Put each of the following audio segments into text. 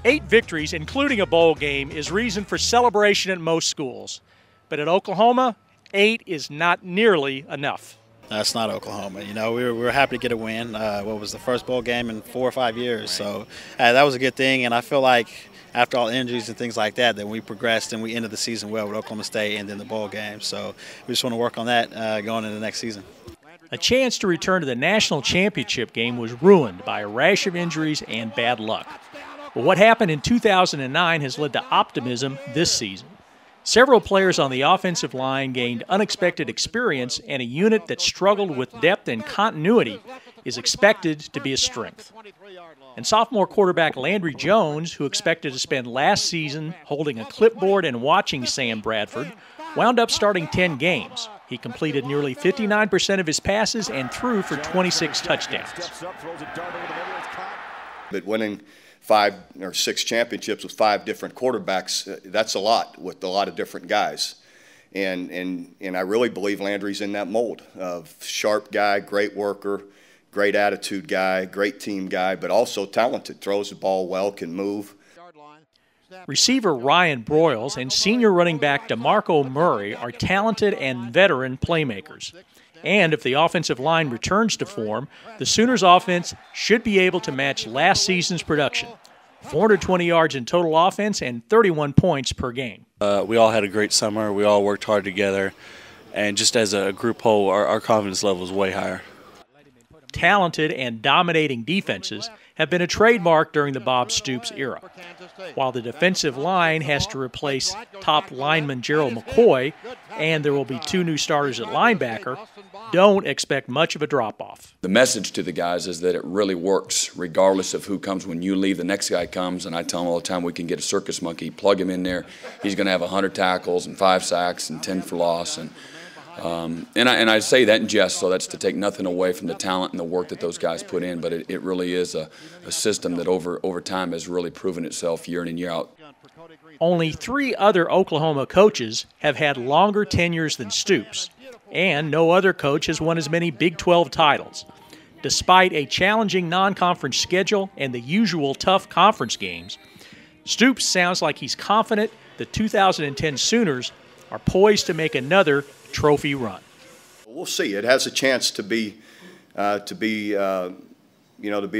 Eight victories, including a bowl game, is reason for celebration at most schools. But at Oklahoma, 8 is not nearly enough. That's not Oklahoma. You know, we were happy to get a win. What was the first bowl game in 4 or 5 years? So that was a good thing, and I feel like after all injuries and things like that, that we progressed and we ended the season well with Oklahoma State and then the bowl game. So we just want to work on that going into the next season. A chance to return to the national championship game was ruined by a rash of injuries and bad luck. But what happened in 2009 has led to optimism this season. Several players on the offensive line gained unexpected experience, and a unit that struggled with depth and continuity is expected to be a strength. And sophomore quarterback Landry Jones, who expected to spend last season holding a clipboard and watching Sam Bradford, wound up starting 10 games. He completed nearly 59% of his passes and threw for 26 touchdowns. But winning 5 or 6 championships with 5 different quarterbacks, that's a lot with a lot of different guys. And I really believe Landry's in that mold of sharp guy, great worker, great attitude guy, great team guy, but also talented, throws the ball well, can move. Receiver Ryan Broyles and senior running back DeMarco Murray are talented and veteran playmakers. And if the offensive line returns to form, the Sooners' offense should be able to match last season's production. 420 yards in total offense and 31 points per game. We all had a great summer. We all worked hard together. And just as a group whole, our confidence level is way higher. Talented and dominating defenses have been a trademark during the Bob Stoops era. While the defensive line has to replace top lineman Gerald McCoy, and there will be 2 new starters at linebacker, don't expect much of a drop-off. The message to the guys is that it really works regardless of who comes. When you leave, the next guy comes, and I tell them all the time we can get a circus monkey, plug him in there. He's going to have 100 tackles and 5 sacks and 10 for loss. And I say that in jest, so that's to take nothing away from the talent and the work that those guys put in, but it really is a system that over time has really proven itself year in and year out. Only 3 other Oklahoma coaches have had longer tenures than Stoops, and no other coach has won as many Big 12 titles. Despite a challenging non-conference schedule and the usual tough conference games, Stoops sounds like he's confident the 2010 Sooners are poised to make another trophy run. We'll see. It has a chance to be a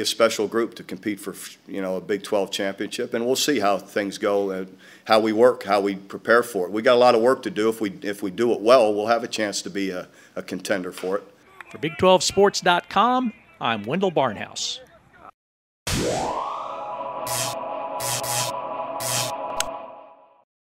special group to compete for, a Big 12 championship, and we'll see how things go, how we work, how we prepare for it. We got a lot of work to do. If we do it well, we'll have a chance to be a contender for it. For Big 12Sports.com, I'm Wendell Barnhouse.